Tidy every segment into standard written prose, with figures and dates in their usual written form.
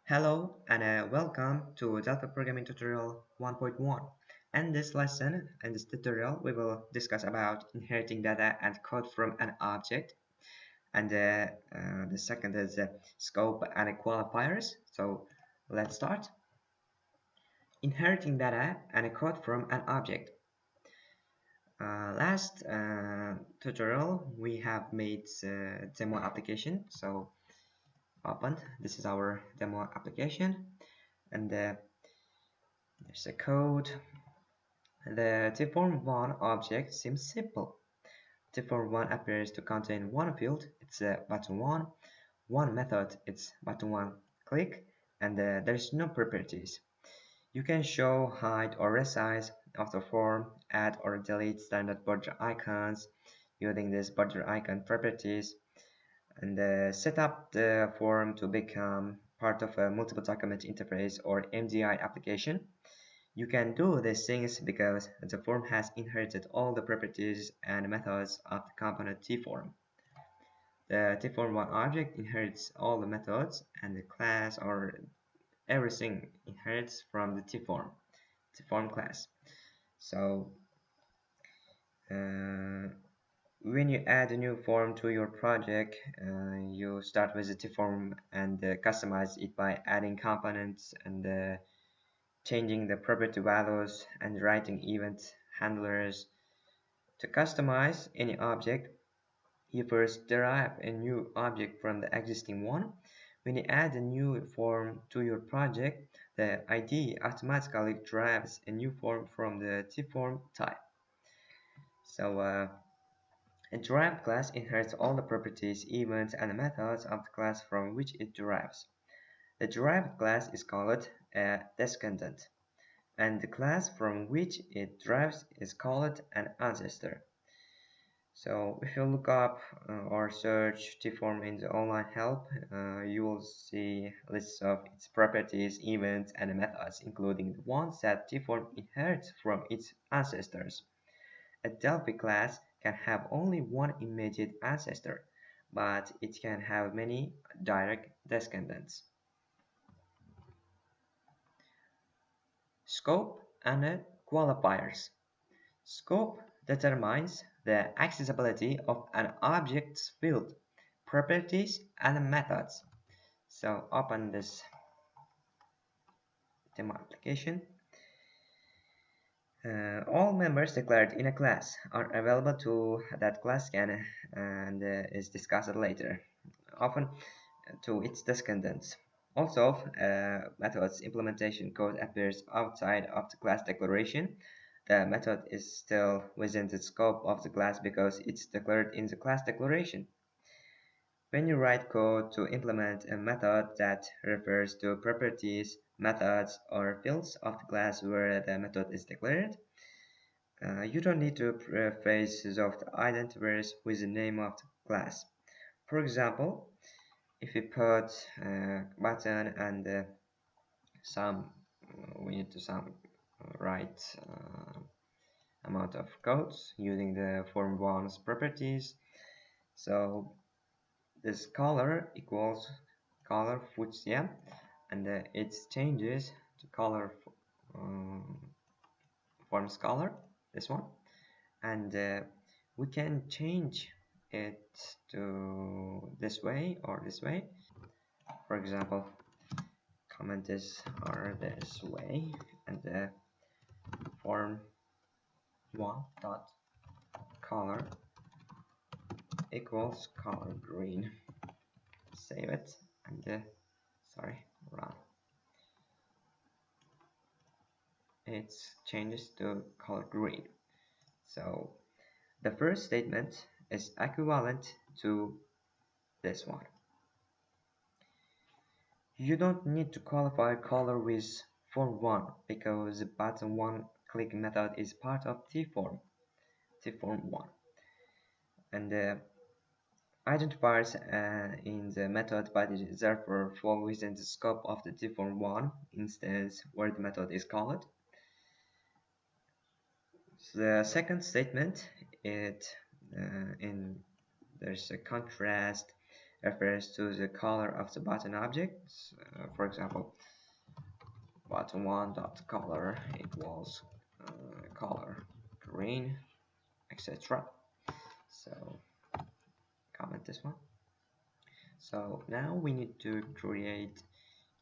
Hello and welcome to Delphi Programming Tutorial 1.1. And this lesson and this tutorial we will discuss about inheriting data and code from an object. And the second is scope and qualifiers. So let's start. Inheriting data and code from an object. Last tutorial we have made demo application. So open. This is our demo application, and there's a code. The tform1 object seems simple. Tform1 appears to contain one field, it's button1, one method, it's button1 click, and there's no properties. You can show, hide, or resize of the form, add or delete standard border icons using these border icon properties, and set up the form to become part of a multiple document interface or MDI application. You can do these things because the form has inherited all the properties and methods of the component tform. The tform1 object inherits all the methods, and the class or everything inherits from the tform class. So when you add a new form to your project, you start with the tform and customize it by adding components and changing the property values and writing event handlers. To customize any object, you first derive a new object from the existing one. When you add a new form to your project, the IDE automatically derives a new form from the tform type. So a derived class inherits all the properties, events, and methods of the class from which it derives. The derived class is called a descendant, and the class from which it derives is called an ancestor. So if you look up or search tform in the online help, you will see lists of its properties, events, and methods, including the ones that tform inherits from its ancestors. A Delphi class can have only one immediate ancestor, but it can have many direct descendants. Scope and qualifiers. Scope determines the accessibility of an object's field, properties, and methods. So open this demo application. All members declared in a class are available to that class can and is discussed later, often to its descendants. Also, method's implementation code appears outside of the class declaration. The method is still within the scope of the class because it's declared in the class declaration. When you write code to implement a method that refers to properties, methods, or fields of the class where the method is declared, you don't need to preface the identifiers with the name of the class. For example, if we put button and some we need to some write amount of codes using the form1's properties. So this color equals color fuchsia, and it changes to color forms color, this one, and we can change it to this way or this way. For example, comment this or this way, and the form one dot color equals color green. Save it and sorry, run. It changes to color green. So the first statement is equivalent to this one. You don't need to qualify color with form1 because the button1 click method is part of tform1, and identifiers in the method body therefore fall within the scope of the tform1 instance where the method is called. So the second statement, there's a contrast refers to the color of the button object. For example, button1 dot color equals color green, etc. So comment this one. So now we need to create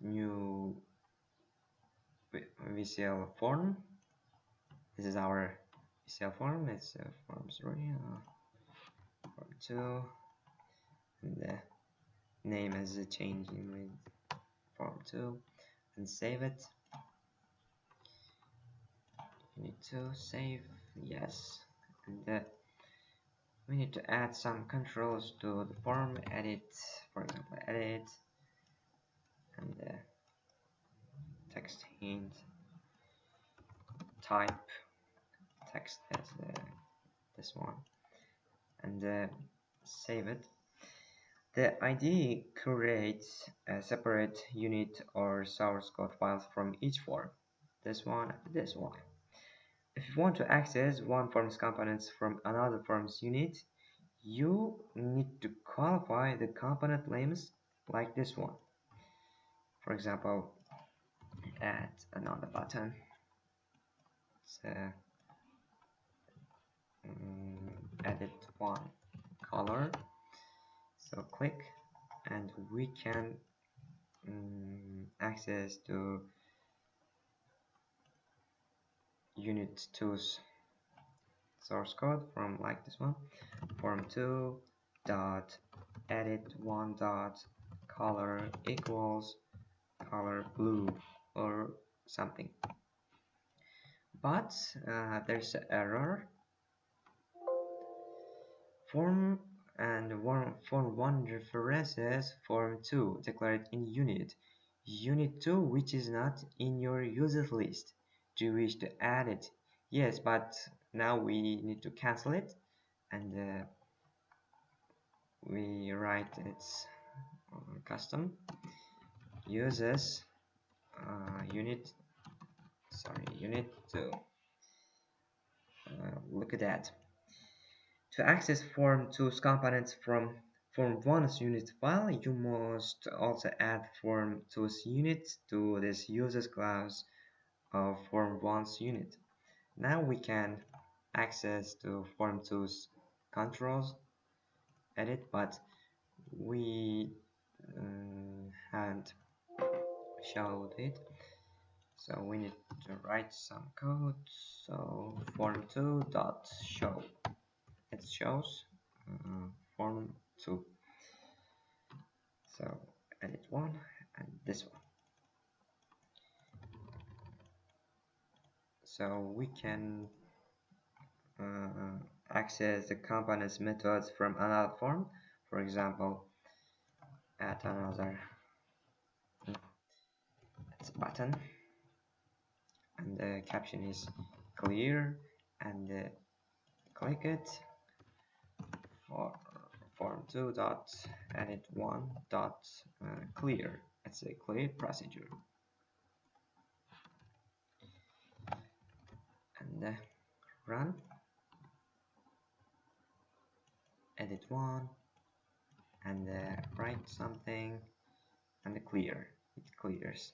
new visual form. This is our visual form. It's form 3, form 2, and the name is changing with form 2, and save it. You need to save, yes, and we need to add some controls to the form. Edit, for example, edit, and text hint, type text as this one, and save it. The IDE creates a separate unit or source code files from each form. This one, this one. If you want to access one form's components from another form's unit, you need to qualify the component names like this one. For example, add another button. So, edit one color. So click, and we can access to unit 2's source code from like this one, form2 dot edit one dot color equals color blue or something. But there's an error. Form 1 references form 2 declared in unit 2 which is not in your users list. Do you wish to add it? Yes, but now we need to cancel it, and we write its custom uses unit 2. Look at that. To access form 2's components from form 1's unit file, you must also add form 2's unit to this users class of form 1's unit. Now we can access to form 2's controls edit, but we haven't showed it, so we need to write some code. So form2 dot show, it shows form 2. So edit one and this one. So we can access the components methods from another form. For example, add another button, and the caption is clear, and click it for form2 dot edit one dot clear. It's a clear procedure, and run, edit one, and write something, and clear. It clears.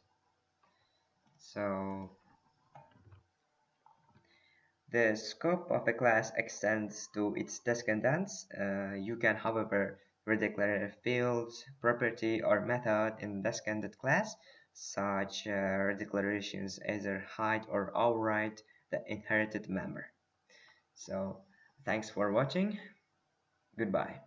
So the scope of a class extends to its descendants. You can, however, redeclare a field, property, or method in descendant class. Such redeclarations either hide or override the inherited member. So, thanks for watching. Goodbye.